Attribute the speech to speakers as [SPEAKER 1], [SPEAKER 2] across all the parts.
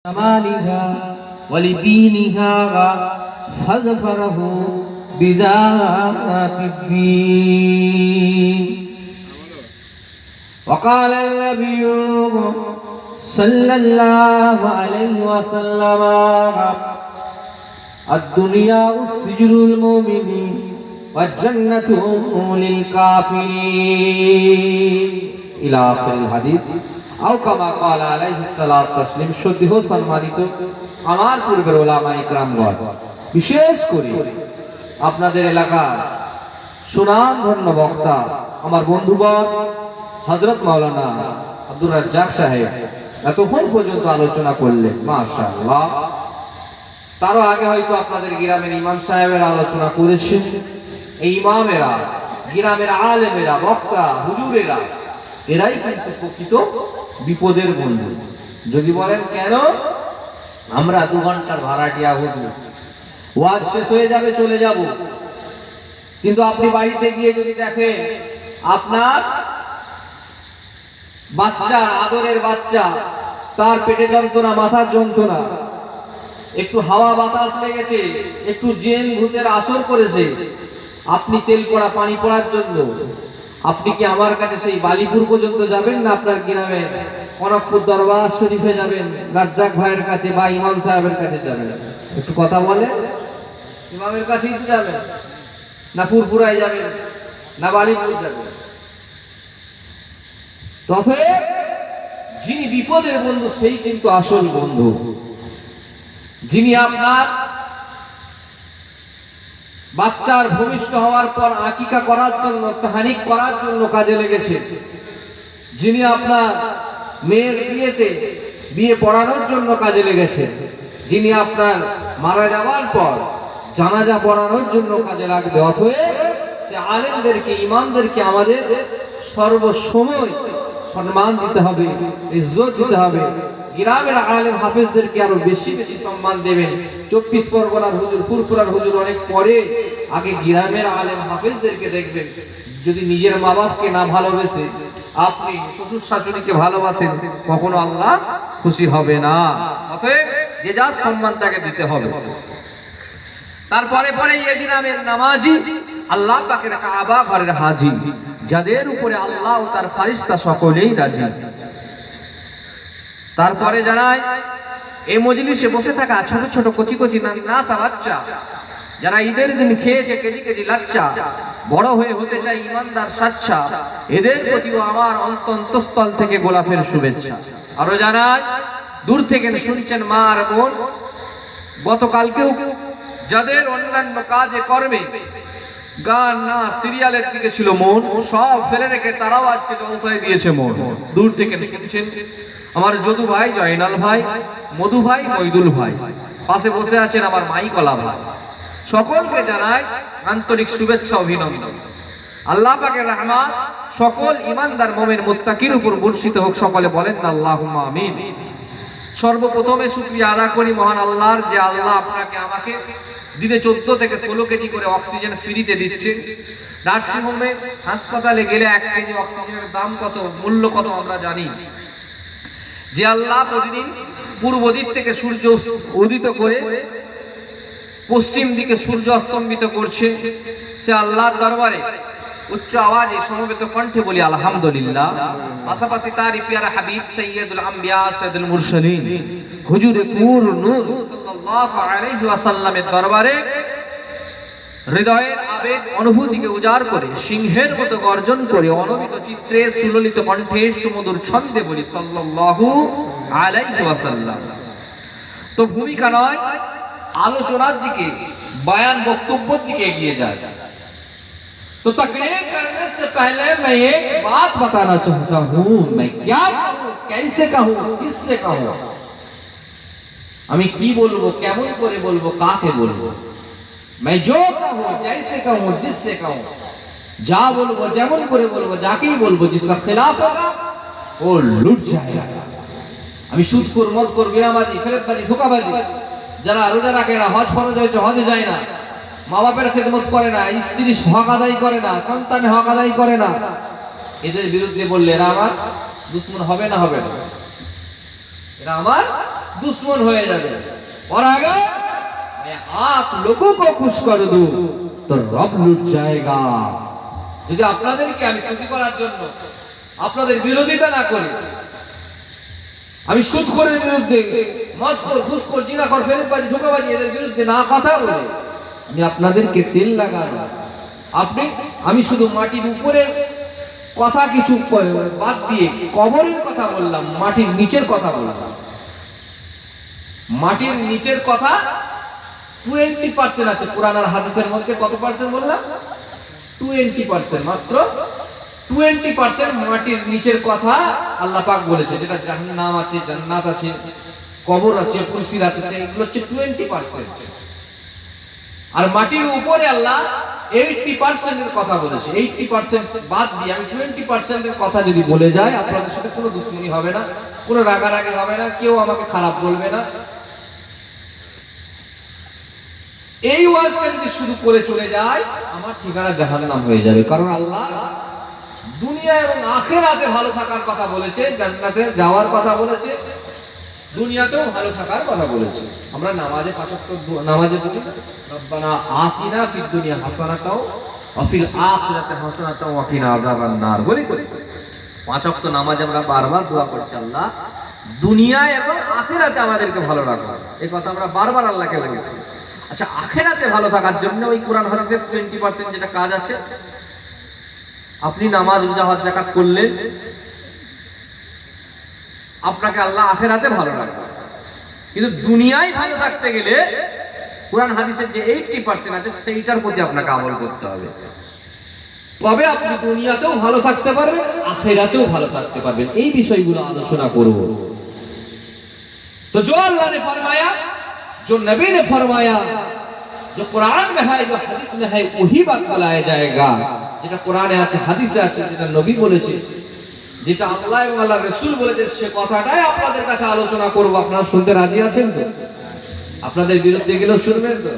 [SPEAKER 1] مالها ولدينها فظفره بذات الدين. وقال النبي صلى الله عليه وسلم الدنيا سجن المؤمن والجنة للكافرين إلى آخر الحديث أو كما قال عليه الصلاة والسلام. সত্যিও সম্মানিত আমার পূর্বের ওলামা ইকরামগণ, বিশেষ করে আপনাদের এলাকার সুনামধন্য বক্তা আমার বন্ধুবর হযরত মাওলানা আব্দুর রাজ্জাক সাহেব এতক্ষণ পর্যন্ত আলোচনা করলেন, মাশাআল্লাহ। তারও আগে হয়তো আপনাদের গ্রামের ইমাম সাহেবের আলোচনা করেছেন। এই ইমামেরা, গ্রামের আলেমেরা, বক্তা হুজুরেরা, এরাই কিন্তু প্রকৃত বিপদের বন্ধু। যদি বলেন কেন, আমরা 2 ঘন্টার ভাড়াটিয়া হুজুর, ওয়াজ শেষ হয়ে যাবে চলে যাব, কিন্তু আপনি বাড়িতে গিয়ে যদি দেখেন আপনার বাচ্চা, আদরের বাচ্চা, তার পেটে যন্ত্রণা, মাথার যন্ত্রণা, একটু হাওয়া বাতাস লেগেছে, একটু জিন ভূতের আসর করেছে, আপনি তেল পড়া পানি পড়ার জন্য আপনি কি আমার কাছে সেই বালিপুর পর্যন্ত যাবেন, না আপনার গ্রামে কনকপুর দরবার শরীফে যাবেন, রাজ্জাক ভাইয়ের কাছে বা ইমাম সাহেবের কাছে যাবেন? একটু কথা বলে, ইমামের কাছেই তো যাবেন, না পুরপুরায় যাবেন, না বালিপুর যাবেন? তবে যিনি বিপদের বন্ধু সেই কিন্তু আসল বন্ধু, যিনি আপনার বাচ্চার ভূমিষ্ঠ হওয়ার পর আকিকা করার জন্য, তাহনিক করার জন্য কাজে লেগেছে, যিনি আপনার মেয়ের বিয়ে পড়ানোর জন্য কাজে লেগেছে, যিনি আপনার মারা যাওয়ার পর জানাজা পড়ানোর জন্য কাজে লাগবে। অতএব সে আলেমদেরকে, ইমামদেরকে আমাদের সর্বসময় সম্মান দিতে হবে, ইজ্জত দিতে হবে। গ্রামের আলেম হাফেজদেরকে আরো বেশি বেশি সম্মান দেবেন। 24 পরগনার হুজুর, ফুরফুরার হুজুর অনেক পরে, আগে গ্রামের আলেম হাফেজদেরকে দেখবেন। যদি নিজের মা বাপকে না ভালোবেসে আপনি শ্বশুর শাশুড়িকে ভালোবাসেন, কখনো আল্লাহ খুশি হবে না। অতএব যে যার সম্মানটাকে দিতে হবে। তারপরে পরে এই গ্রামের নামাজি, আল্লাহ পাকের কাবা ঘরের হাজী, যাদের উপরে আল্লাহ ও তার ফেরেশতা সকলেই রাজি। তারপরে জানাই, এই মজলিসে বসে থাকা ছোট ছোট কচি কচি নাসা বাচ্চা, যারা ঈদের দিন খেয়েছে কেজি কেজি লাচ্চা, বড় হয়ে হতে চাই ইমানদার সাচ্চা, এদের প্রতিও আমার অন্তঃস্থল থেকে গোলাপের শুভেচ্ছা। আরো জানাই, দূর থেকে শুনছেন মা আর বোন, গতকালকেও যাদের অন্যান্য কাজে কর্মে, গান না সিরিয়ালের দিকে ছিল মন, সব ফেলে রেখে তারাও আজকে জলসায় দিয়েছে মন। দূর থেকে শুনছেন আমার যদু ভাই, জয়নাল ভাই, মধু ভাই, মইদুল ভাই, পাশে বসে আছেন আমার মাইকলা ভাই। সকলকে জানাই আন্তরিক শুভেচ্ছা, অভিনন্দন। আল্লাহ পাকের রহমত সকল ইমানদার মুমিন মুত্তাকির উপর বর্ষিত হোক। সকলে বলেন না আল্লাহুম্মা আমিন। সর্বপ্রথমে শুকরিয়া আদা করি মহান আল্লাহর, যে আল্লাহ আপনাকে আমাকে দিনে 14 থেকে 16 কেজি করে অক্সিজেন ফ্রিতে দিচ্ছে। নার্সিং হোমে, হাসপাতালে গেলে 1 কেজি অক্সিজেনের দাম কত, মূল্য কত আমরা জানি। যে আল্লাহ প্রতিদিন পূর্ব দিক থেকে সূর্য উদিত করে পশ্চিম দিকে সূর্য অস্তমিত করছে, সে আল্লাহর দরবারে উচ্চ আওয়াজে সমবেত কণ্ঠে বলি আলহামদুলিল্লাহ। পাশাপাশি তার পিয়ারা হাবিব সাইয়্যিদুল আম্বিয়া সাইয়্যিদুল মুরসালিন হুজুরে কুর নূর সাল্লাল্লাহু আলাইহি ওয়াসাল্লামের দরবারে হৃদয়ের আবেগ অনুভূতিকে উজাড় করে সিংহের মতো গর্জন করে অনবিত চিত্রে সুললিত কণ্ঠে সুমধুর ছন্দে বলি সাল্লাল্লাহু আলাইহি ওয়াসাল্লাম। তো ভূমিকা নয়, আলোচনার দিকে, বয়ান বক্তব্যের দিকে এগিয়ে যায়। तो तकरीर करने से पहले मैं एक बात बताना चाहता हूँ, मैं क्या कहूँ, कैसे कहूँ, किससे कहूँ, আমি কি বলবো, কেমন করে বলবো, কাকে বলবো। मैं जो कहूँ, जैसे कहूँ, जिससे कहूँ, যা বলবো, যেমন করে বলবো, যাকেই বলবো, जिसका खिलाफ होगा वो लुट जाएगा। আমি সুদখোর, মদখোর, বেনামাজি, ফেরেববাজি, ধোঁকাবাজি, যারা রোজা রাখে না, হজ ফরজ হয়েছে হজে যায় না, মা বাপের খেদমত করে না, স্ত্রীর হক আদায় করে না, সন্তানের হক আদায় করে না, এদের বিরুদ্ধে বললে এরা আমার দুশমন হবে না? হবে না। এরা আমার दुश्मन हो जाবে। और अगर मैं आप लोगों को खुश कर दूं तो रब लुट जाएगा। যদি আপনাদেরকে আমি খুশি করার জন্য আপনাদের বিরোধিতা না করি, আমি সুদখোরের বিরুদ্ধে, মদখোর, ঘুষখোর, জিনাখোর, ফেরেববাজি, ধোঁকাবাজি এদের বিরুদ্ধে না কথা বলে আমি আপনাদেরকে তেল লাগাবো, আমি শুধু মাটির উপরের কথা কিছু বাদ দিয়ে কবরের কথা বললাম, মাটির নিচের কথা বললাম। মাটির নিচের কথা 20% আছে কোরআন আর হাদিসের মধ্যে। কত পার্সেন্ট বললাম? 20%, মাত্র 20% মাটির নিচের কথা আল্লাহ পাক বলেছে। যেটা জাহান্নাম আছে, জান্নাত আছে, কবর আছে, ফুলসিরাত আছে, এগুলো হচ্ছে 20%। আর মাটির উপরে আল্লাহ 80% এর কথা বলেছে। 80% বাদ দিয়ে আমি 20% এর কথা যদি বলে যাই, আপনাদের সাথে কোনো দুশ্মনী হবে না, কোনো রাগারাগি হবে না, কেউ আমাকে খারাপ বলবে না। এই ওয়াজটা যদি শুরু করে চলে যায়, আমার ঠিকানা জাহান্নাম হয়ে যাবে। কারণ আল্লাহ দুনিয়া এবং আখিরাতে ভালো থাকার কথা বলেছে, জান্নাতে যাওয়ার কথা বলেছে, দুনিয়াতেও ভালো থাকার কথা বলেছে। আমরা নামাজে 5 ওয়াক্ত নামাজে বলি রব্বানা আতিনা ফিদ দুনিয়া হাসানাতাও ওয়া ফিল আখিরাতি হাসানাতাও ওয়া কিনা আযাবান নার বলি। 5 ওয়াক্ত নামাজে আমরা বারবার দোয়া করছি, আল্লাহ দুনিয়ায় এবং আখিরাতে আমাদেরকে ভালো রাখো। এই কথা আমরা বারবার আল্লাহকে বলছি। আচ্ছা, আখিরাতে ভালো থাকার জন্য ওই কোরআন হাদিসের 20% যেটা কাজ আছে, আপনি নামাজ, রোজা, হজ, যাকাত করলেন, আপনাকে আল্লাহ আখিরাতে ভালো রাখবে। কিন্তু দুনিয়ায় ভালো থাকতে গেলে কোরআন হাদিসের যে 80% আছে সেইটার প্রতি আপনাকে আমল করতে হবে। তবে আপনি দুনিয়াতেও ভালো থাকতে পারবেন, আখিরাতেও ভালো থাকতে পারবেন। এই বিষয়গুলো আলোচনা করব। তো जो अल्लाह ने फरमाया, जो नबी ने फरमाया, जो कुरान में है, जो हदीस में है, वही बात बताया जाएगा। যেটা কোরআনে আছে, হাদিসে আছে, যেটা নবী বলেছে, যেটা আল্লাহ এবং আল্লাহর রাসূল বলেছে, সে কথাটাই আপনাদের কাছে আলোচনা করব। আপনারা শুনতে রাজি আছেন তো? আপনাদের বিরুদ্ধে গেলেও শুনবেন তো?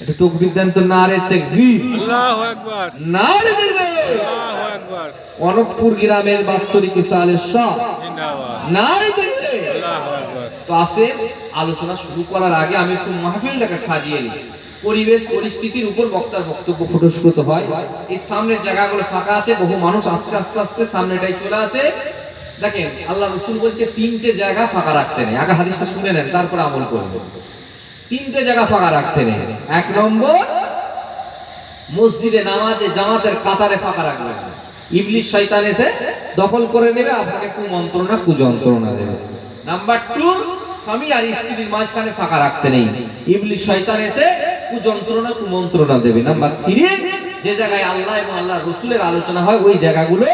[SPEAKER 1] একটু তাকবীর দেন তো, নারে তাকবীর, আল্লাহু আকবার, নারে তাকবীর, আল্লাহু আকবার। অনকপুর গ্রামের বাৎসরিক ইসালের শাহ জিন্দাবাদ, নারে তাকবীর, আল্লাহু আকবার। তো আসে আলোচনা শুরু করার আগে আমি একটু মাহফিলটাকে সাজিয়ে নিই। পরিবেশ পরিস্থিতির উপর বক্তার বক্তব্য ফুটস্ফুট হয়। এই সামনের জায়গাগুলো ফাঁকা আছে, বহু মানুষ আসছে, আস্তে আস্তে সামনেটাই চলে আসে। দেখেন আল্লাহ রাসূল বলছে 3টে জায়গা ফাঁকা রাখতে নেই। আগে হাদিসটা শুনে নেন, তারপর আমল করবেন। 3টে জায়গা ফাঁকা রাখতে নেই। 1 নম্বর, মসজিদে নামাজে জামাতের কাতারে ফাঁকা রাখবেন। ইবলিস শয়তান এসে দখল করে নেবে, আপনাকে কুমন্ত্রণা, কুযন্ত্রণা দেবে। নাম্বার 2, স্বামী আর স্ত্রীর মাঝখানে ফাঁকা রাখতে নেই। ইবলিস শয়তান এসে কুযন্ত্রণা, কুমন্ত্রণা দেবে। নাম্বার 3, যে জায়গায় আল্লাহ এবং আল্লাহর রাসূলের আলোচনা হয়, ওই জায়গাগুলো,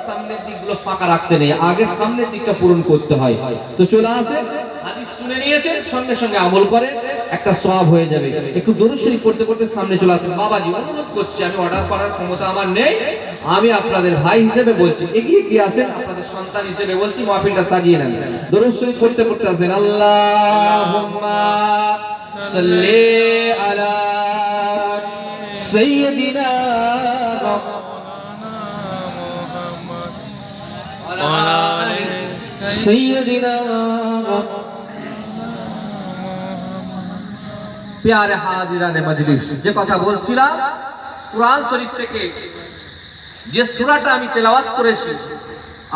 [SPEAKER 1] সামনের দিকগুলো ফাঁকা রাখতে নেই। আগে সামনের দিকটা পূরণ করতে হয়। তো চলে আসে, হাদিস শুনে নিয়েছেন, সঙ্গে সঙ্গে আমল করেন, একটা সওয়াব হয়ে যাবে। একটু দরুদ শরীফ পড়তে পড়তে সামনে চলে আসেন। বাবাজি, অনুরোধ করছি, আমি অর্ডার করার ক্ষমতা আমার নেই, আমি আপনাদের ভাই হিসেবে বলছি, এগিয়ে কি আসেন, আপনাদের সন্তান হিসেবে বলছি, মাহফিলটা সাজিয়ে নেন। দরুদ শরীফ পড়তে পড়তে আসেন। আল্লাহুম্মা সাল্লি আলা সাইয়্যিদিনা সাইয়্যিদিনা। প্যারে হাজিরানে মজলিস, যে কথা বলছিলাম, কোরআন শরীফ থেকে যে সূরাটা আমি তেলাওয়াত করেছি,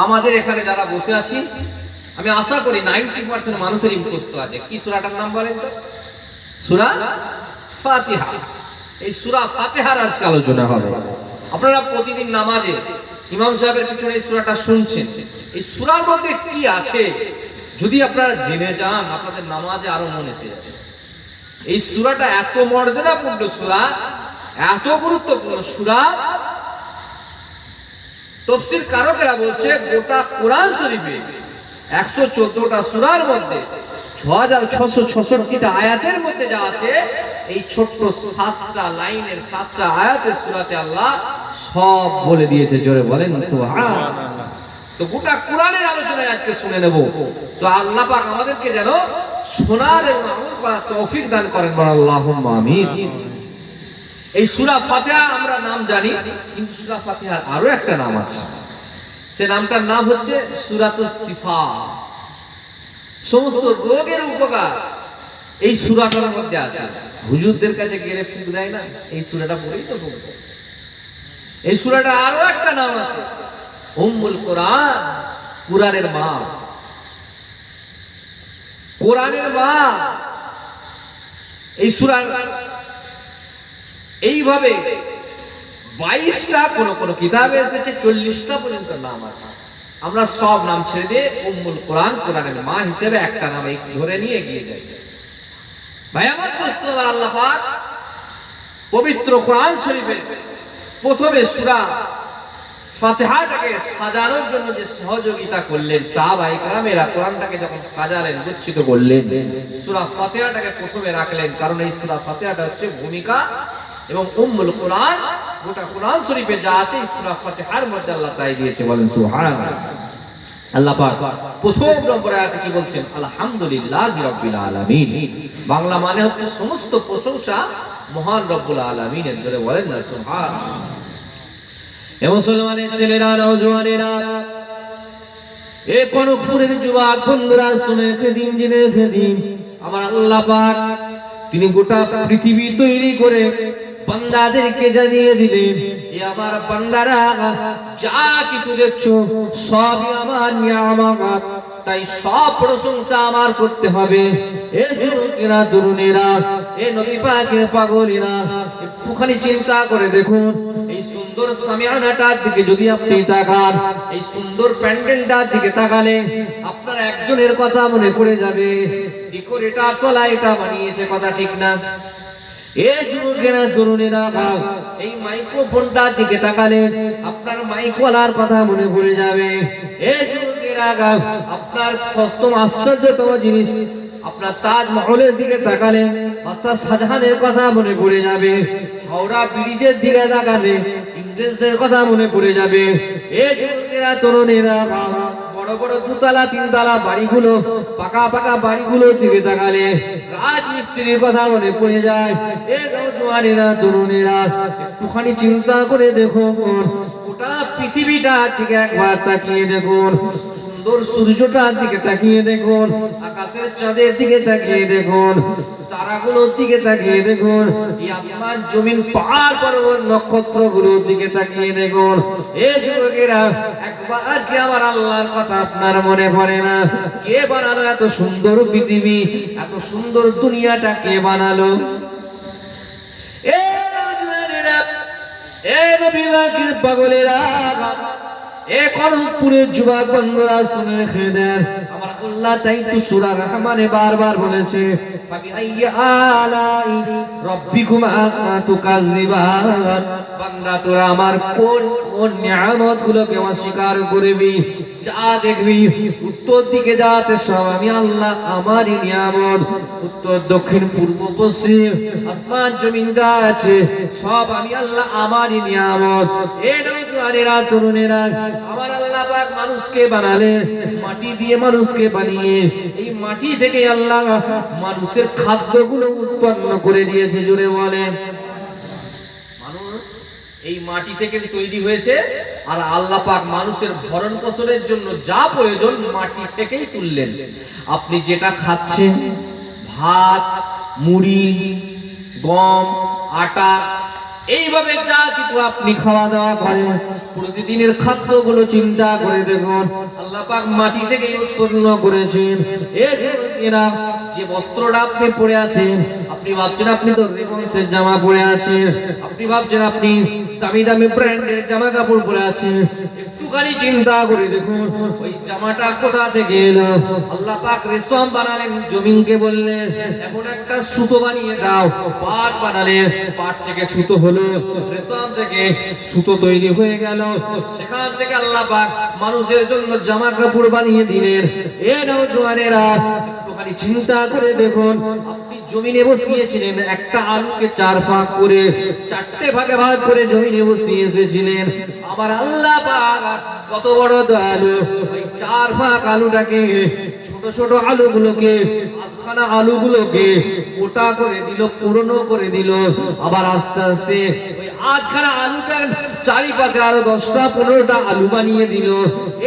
[SPEAKER 1] আমাদের এখানে যারা বসে আছি, আমি আশা করি 90% মানুষেরই মুখস্থ আছে। কি সূরাটার নাম বলেন তো? সূরা ফাতিহা। এই সূরা ফাতিহার আজকে আলোচনা হবে। আপনারা প্রতিদিন নামাজে ইমাম সাহেবের পিছনে এই সূরাটা শুনছেন। এই সূরার মধ্যে কি আছে যদি আপনারা জেনে যান, আপনাদের নামাজে আরো মনে এসে যাবে। এই সূরাটা এত মর্যাদাপূর্ণ সূরা, এত গুরুত্বপূর্ণ সূরা, তাফসীর কারকেরা বলছে গোটা কোরআন শরীফে 114টা সূরার মধ্যে 6666টা আয়াতের মধ্যে যা আছে, এই ছোট্ট 7টা লাইনের 7টা আয়াতের সূরাতে আল্লাহ সব বলে দিয়েছে। জোরে বলেন সুবহানাল্লাহ। তো গোটা কোরআনের আলোচনায় আজকে শুনে নেব। তো আল্লাহ পাক আমাদেরকে যেন শোনার এবং আমল করার তৌফিক দান করেন, বলেন আল্লাহুম্মা আমিন। এই সূরা ফাতিহা আমরা নাম জানি, কিন্তু সূরা ফাতিহার আরো একটা নাম আছে। সে নামটার নাম হচ্ছে সূরাতুস সিফাত। সমস্ত রোগের উপকার এই সূরাটার মধ্যে আছে। হুজুরদের কাছে গেলে ফুক দেয় না, এই সূরাটা পড়েই তো ফুক দেয়। এই সূরাটা আরো একটা নাম আছে, উম্মুল কোরআন, কোরআনের মা। কোরআনের মা এই সূরা এইভাবে 22টা, কোন কোন কিতাবে এসেছে 40টা পর্যন্ত নাম আছে। আমরা সব নাম ছেড়ে দিয়ে উম্মুল কোরআন, কোরআনের মা হিসেবে একটা নাম ধরে নিয়ে এগিয়ে যাই। ভাই আমার দোস্ত, আল্লাহ পাক পবিত্র কোরআন শরীফে প্রথমে সূরা ফাতিহাটাকে সাজানোর জন্য যে সহযোগিতা করলেন, সাহাবায়ে কেরামেরা কোরআনটাকে যখন সাজালেন, গুচ্ছিত করলেন, সূরা ফাতিহাটাকে প্রথমে রাখলেন। কারণ এই সূরা ফাতিহাটা হচ্ছে ভূমিকা এবং উম্মুল কোরআন, গোটা কোরআন শরীফে যা আছে এই সূরা ফাতিহার মধ্যে আল্লাহ তাই দিয়েছে। বলেন সুবহানাল্লাহ। আল্লাহ পাক প্রথম নম্বর আয়াতে কি বলছেন? আলহামদুলিল্লাহি রাব্বিল আলামিন। বাংলা মানে হচ্ছে সমস্ত প্রশংসা মহান রব্বুল আলামিনের। জোরে বলেন না সুবহানাল্লাহ। এ মুসলমানের ছেলেরা, নওজওয়ানেরা, এ কনকপুরের যুবক বন্ধুরা, শুনে দিন জেনে দিন, আমার আল্লাহ পাক তিনি গোটা পৃথিবী তৈরি করে বান্দাদেরকে জানিয়ে দিলেন, এ আমার বান্দারা যা কিছু দেখছো সবই আমার নিয়ামত, তাই সব প্রশংসা আমার করতে হবে। এ যুবকেরা, তরুণেরা, এ নবী পাকের পাগলেরা, একটুখানি চিন্তা করে দেখুন, এই সুন্দর সামিয়ানাটার দিকে যদি আপনি তাকান, এই সুন্দর প্যান্ডেলটার দিকে তাকালে আপনার একজনের কথা মনে পড়ে যাবে, ডেকোরেটর সোলা এটা বানিয়েছে, কথা ঠিক না? এ যুবকেরা, তরুণেরা, এই মাইক্রোফোনটার দিকে তাকালে আপনার মাইকওয়ালার কথা মনে পড়ে যাবে। এ যুবকেরা, আপনার সপ্তম আশ্চর্যতম জিনিস, আপনার তাজমহলের দিকে তাকালে বাদশাহ শাহজাহানের কথা মনে পড়ে যাবে। হাওড়া ব্রিজের দিকে তাকালে ইংরেজদের কথা মনে পড়ে যাবে। এ যুবকেরা, তরুণেরা, বড় বড় দুতলা তিনতলা বাড়িগুলো, পাকা পাকা বাড়িগুলোর দিকে তাকালে রাজমিস্ত্রির কথা মনে পড়ে যায়। এ নওজওয়ানেরা, তরুণেরা, একটুখানি চিন্তা করে দেখুন, গোটা পৃথিবীটার দিকে একবার তাকিয়ে দেখুন, সুন্দর সূর্যটার দিকে তাকিয়ে দেখুন, আকাশের চাঁদের দিকে তাকিয়ে দেখুন, তারাগুলোর দিকে তাকিয়ে দেখুন, এই আসমান জমিন পাহাড় পর্বত নক্ষত্রগুলোর দিকে তাকিয়ে দেখুন। এ যুবকেরা, একবার কি আমার আল্লাহর কথা আপনার মনে পড়ে না? কে বানালো এত সুন্দর পৃথিবী, এত সুন্দর দুনিয়াটা কে বানালো? এ নওজওয়ানেরা, এ নবী পাকের পাগলেরা, এ কনকপুরের যুবক বন্ধুরা, শুনে রেখে দেন, আমার আল্লাহ তাই তো সূরা রহমানে বারবার বলেছে, ফাবিআইয়ি আলাই রাব্বিকুমা তুকাজ্জিবান। বান্দা, তোরা আমার কোন কোন নিয়ামতগুলোকে অস্বীকার করবি? যা দেখবি উত্তর দিকে যাতে সব আমি আল্লাহ আমারই নিয়ামত। উত্তর দক্ষিণ পূর্ব পশ্চিম আসমান জমিন যা আছে সব আমি আল্লাহ আমারই নিয়ামত। এ নওজওয়ানেরা, তরুণেরা, আমার আল্লাহ পাক মানুষকে বানালে মাটি দিয়ে, মানুষকে বানিয়ে এই মাটি থেকে আল্লাহ মানুষের খাদ্যগুলো উৎপন্ন করে দিয়েছে। জোরে বলেন। মানুষ এই মাটি থেকে তৈরি হয়েছে, আর আল্লাহ পাক মানুষের ভরণ পোষণের জন্য যা প্রয়োজন মাটি থেকেই তুললেন। আপনি যেটা খাচ্ছেন, ভাত, মুড়ি, গম, আটা, এইভাবে যা কিছু আপনি খাওয়া দাওয়া করেন, প্রতিদিনের খাদ্যগুলো চিন্তা করে দেখুন, আল্লাহ পাক মাটি থেকে উৎপন্ন করেছেন। এই যে বস্ত্রটা আপনি পরে আছেন, আপনি ভাবছেন আপনি তো রেমন্ডসের জামা পরে আছেন, আপনি ভাবছেন আপনি দামি দামি ব্র্যান্ডের জামা কাপড় পরে আছেন, একটুখানি চিন্তা করে দেখুন ওই জামাটা কোথা থেকে এলো? আল্লাহ পাক রেশম বানালেন, জমিনকে বললেন এখন একটা সুতো বানিয়ে দাও, পাট বানালেন, পাট থেকে সুতো হলো, রেশম থেকে সুতো তৈরি হয়ে গেল, সেখান থেকে আল্লাহ পাক মানুষের জন্য জামা কাপড় বানিয়ে দিলেন। এ নওজওয়ানেরা, একটুখানি চিন্তা করে দেখুন, আপনি জমিনে বসিয়েছিলেন একটা আলুকে 4 ভাগ করে, 4টে ভাগে ভাগ করে জমিনে বসিয়ে এসেছিলেন। আমার আল্লাহ পাক কত বড় দয়ালু, ওই 4 ভাগ আলুটাকে ছোট ছোট আলুগুলোকে, আধখানা আলুগুলোকে মোটা করে দিল, পুরনো করে দিল। আবার আস্তে আস্তে ওই আধখানা আলুটার চারিপাশে আরো 10টা 15টা আলু বানিয়ে দিল।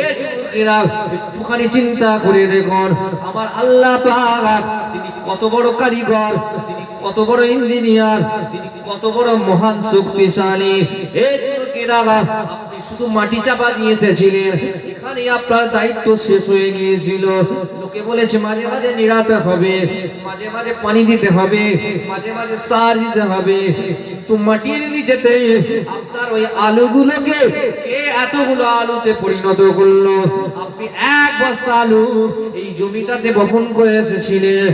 [SPEAKER 1] এই যুবকেরা একটুখানি চিন্তা করে দেখুন, আমার আল্লাহ পাক তিনি কত বড় কারিগর, তিনি কত বড় ইঞ্জিনিয়ার, তিনি কত বড় মহান শক্তিশালী। এই যুবকেরা আপনি শুধু মাটি চাপা দিয়ে এসেছিলেন, এখানে আপনার দায়িত্ব শেষ হয়ে গিয়েছিল। লোকে বলেছে মাঝে মাঝে নিড়াতে হবে, মাঝে মাঝে পানি দিতে হবে, মাঝে মাঝে সার দিতে হবে, কিন্তু মাটির নিচেতে আপনার ওই আলুগুলোকে কে এতগুলো আলুতে পরিণত করলো? আপনি এক বস্তা আলু এই জমিটাতে বপন করে এসেছিলেন,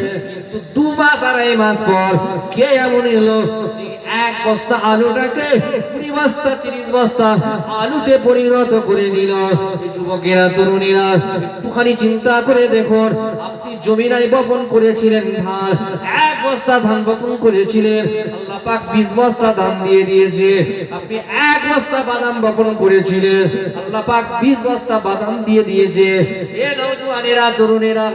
[SPEAKER 1] কিন্তু 2 মাস 2.5 মাস পর কে এমন এলো যে এক বস্তা আলুটাকে 20 বস্তা 30 বস্তা আলুতে পরিণত করে দিল? এই যুবকেরা, তরুণীরা একটুখানি চিন্তা করে দেখুন, আপনি জমিনায় বপন করেছিলেন ধান, 1 বস্তা ধান বপন করেছিলেন, আল্লাহ পাক 20 বস্তা ধান দিয়ে দিয়েছে। আপনি 1 বস্তা বাদাম বপন করেছিলেন, আল্লাহ পাক 20 বস্তা বাদাম দিয়ে দিয়েছে। এ নওজোয়ানেরা, তরুণেরা,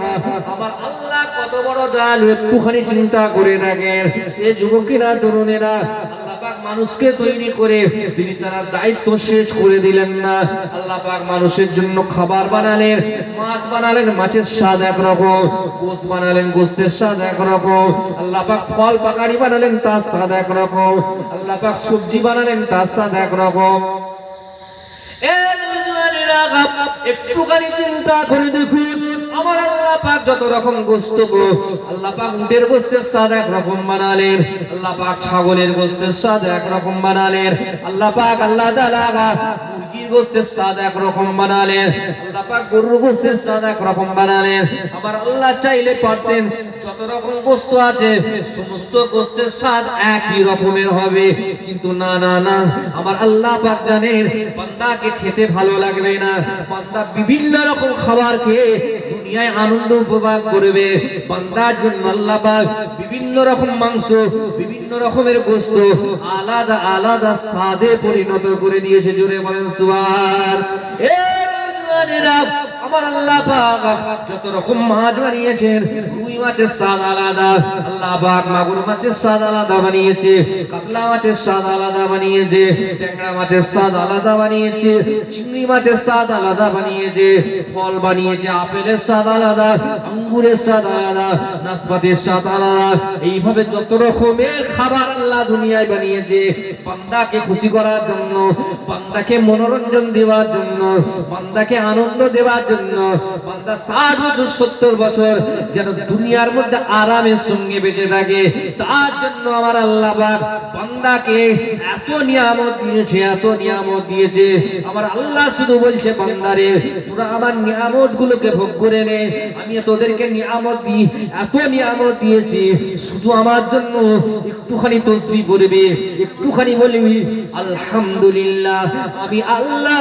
[SPEAKER 1] আমার আল্লাহ কত বড় দয়ালু, একটুখানি চিন্তা করে দেখেন। এই যুবকেরা, তরুণেরা, আল্লাহ পাক মানুষকে তৈরি করে তিনি তার দায়িত্ব শেষ করে দিলেন না। আল্লাহ পাক মানুষের জন্য খাবার বানালেন, মাছ বানালেন, মাছের স্বাদ একরকম, গোশত বানালেন, গোশতের স্বাদ একরকম। আল্লাহ পাক ফল পাকাড়ি বানালেন, তার স্বাদ একরকম। আল্লাহ পাক সবজি বানালেন, তার স্বাদ একরকম। একটুখানি চিন্তা করে দেখুন, আমার আল্লাহ পাক যত রকম গোশত, আল্লাহ পাক উটের গোশতের স্বাদ একরকম বানালেন, আল্লাহ পাক ছাগলের গোশতের স্বাদ একরকম বানালেন, আল্লাহ পাক আল্লাহ তাআলা মুরগির গোশতের স্বাদ একরকম বানালেন, আল্লাহ পাক গরুর গোশতের স্বাদ একরকম বানালেন। আমার আল্লাহ চাইলে পারতেন যত রকম গোশত আছে সমস্ত গোশতের স্বাদ একই রকমের হবে, কিন্তু না না না, আমার আল্লাহ পাক জানেন বান্দাকে খেতে ভালো লাগবে না, বান্দা বিভিন্ন রকম খাবার খেয়ে দুনিয়ায় আনন্দ উপভোগ করবে। বান্দার জন্য আল্লাহ পাক বিভিন্ন রকম মাংস, বিভিন্ন রকমের গোশত আলাদা আলাদা স্বাদে পরিণত করে দিয়েছে। জোরে বলেন সুবহান। আমার আল্লাহ পাক যত রকম মাছ বানিয়েছেন, রুই মাছের স্বাদ আলাদা, আল্লাহ পাক মাগুর মাছের স্বাদ আলাদা বানিয়েছে, কাতলা মাছের স্বাদ আলাদা বানিয়েছে, ট্যাংরা মাছের স্বাদ আলাদা বানিয়েছে, চিংড়ি মাছের স্বাদ আলাদা বানিয়েছে, ফল বানিয়েছে, আপেলের স্বাদ আলাদা, আঙ্গুরের স্বাদ আলাদা, নাশপাতির স্বাদ আলাদা। এইভাবে যত রকমের খাবার আল্লাহ দুনিয়ায় বানিয়েছে বান্দাকে খুশি করার জন্য, বান্দাকে মনোরঞ্জন দেওয়ার জন্য, বান্দাকে আনন্দ দেওয়ার জন্য। বান্দা 60 বছর 70 বছর যেন দুনিয়ার মধ্যে আরামের সঙ্গে বেঁচে থাকে, তার জন্য আমার আল্লাহ পাক বান্দাকে এত নিয়ামত দিয়েছে, এত নিয়ামত দিয়েছে। আমার আল্লাহ শুধু বলছে, বান্দারে তোরা আমার নিয়ামত গুলোকে ভোগ করে নে, আমি তোদেরকে নিয়ামত দিই, এত নিয়ামত দিয়েছি, শুধু আমার জন্য একটুখানি তসবিহ পড়বি, একটুখানি বলবি আলহামদুলিল্লাহ, আমি আল্লাহ